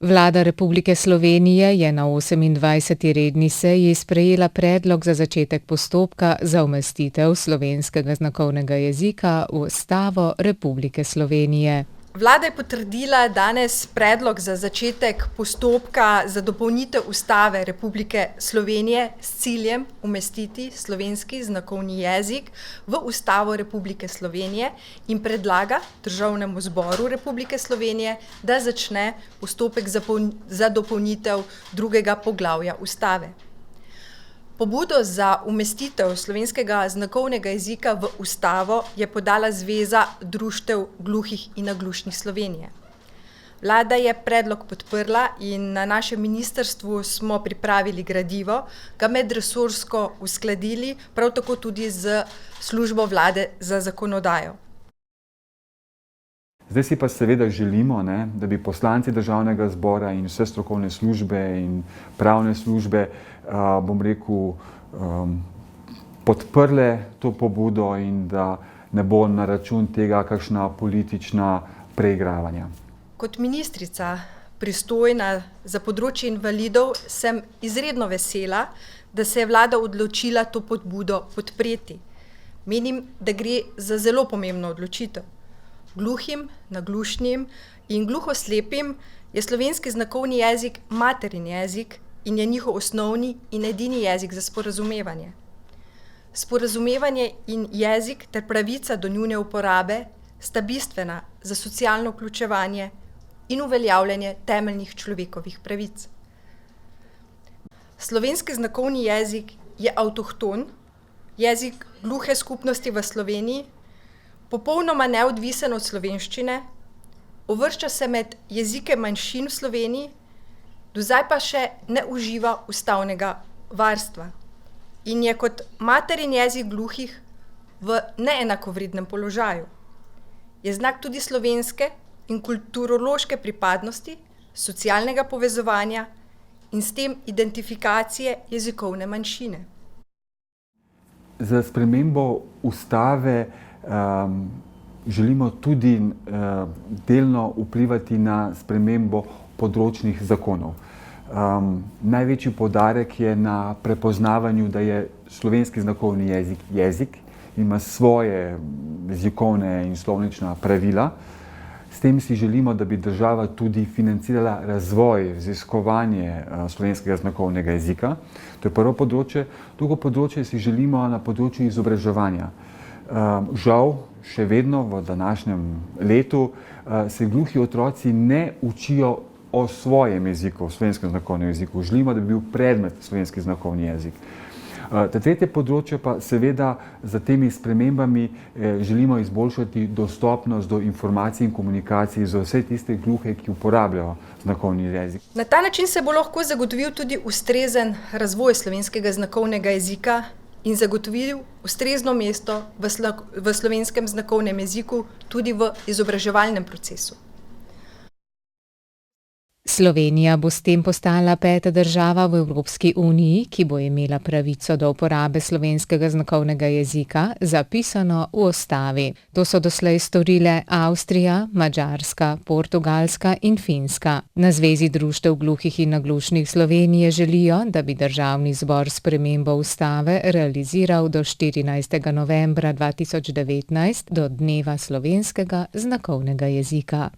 Vlada Republike Slovenije je na 28. redni seji sprejela predlog za začetek postopka za umestitev slovenskega znakovnega jezika v Ustavo Republike Slovenije. Vlada je potrdila danes predlog za začetek postopka za dopolnitev Ustave Republike Slovenije s ciljem umestiti slovenski znakovni jezik v Ustavo Republike Slovenije in predlaga Državnemu zboru Republike Slovenije, da začne postopek za dopolnitev drugega poglavja Ustave. Pobudo za umestitev slovenskega znakovnega jezika v Ustavo je podala Zveza društev gluhih in naglušnih Slovenije. Vlada je predlog podprla in na našem ministrstvu smo pripravili gradivo, ga medresorsko uskladili, prav tako tudi z službo vlade za zakonodajo. Zdaj si pa seveda želimo, da bi poslanci Državnega zbora in vse strokovne službe in pravne službe, podprle to pobudo in da ne bo na račun tega kakšna politična preigravanja. Kot ministrica pristojna za področje invalidov sem izredno vesela, da se je vlada odločila to pobudo podpreti. Menim, da gre za zelo pomembno odločitev. Gluhim, naglušnim in gluhoslepim je slovenski znakovni jezik materin jezik in je njihov osnovni in edini jezik za sporazumevanje. Sporazumevanje in jezik ter pravica do njune uporabe sta bistvena za socialno vključevanje in uveljavljanje temeljnih človekovih pravic. Slovenski znakovni jezik je avtohton, jezik gluhe skupnosti v Sloveniji, popolnoma neodvisen od slovenščine, uvršča se med jezike manjšin v Sloveniji, do zdaj pa še ne uživa ustavnega varstva in je kot materin jezik gluhih v neenakovrednem položaju. Je znak tudi slovenske in kulturološke pripadnosti, socialnega povezovanja in s tem identifikacije jezikovne manjšine. Za spremembo Ustave želimo tudi delno vplivati na spremembo področnih zakonov. Največji poudarek je na prepoznavanju, da je slovenski znakovni jezik jezik, ima svoje jezikovne in slovnična pravila. S tem si želimo, da bi država tudi financirala razvoj, raziskovanje slovenskega znakovnega jezika. To je prvo področje. Drugo področje si želimo na področju izobraževanja. Žal, še vedno v današnjem letu se gluhi otroci ne učijo o svojem jeziku, o slovenskem znakovnem jeziku. Želimo, da bi bil predmet slovenski znakovni jezik. Tretje področje pa seveda za temi spremembami želimo izboljšati dostopnost do informacij in komunikacij za vse tiste gluhe, ki uporabljajo znakovni jezik. Na ta način se bo lahko zagotovil tudi ustrezen razvoj slovenskega znakovnega jezika in zagotovil ustrezno mesto v slovenskem znakovnem jeziku tudi v izobraževalnem procesu. Slovenija bo s tem postala 5. država v Evropski uniji, ki bo imela pravico do uporabe slovenskega znakovnega jezika, zapisano v Ustavi. To so doslej storile Avstrija, Madžarska, Portugalska in Finska. Na Zvezi društev gluhih in naglušnih Slovenije želijo, da bi Državni zbor spremembo Ustave realiziral do 14. novembra 2019, do dneva slovenskega znakovnega jezika.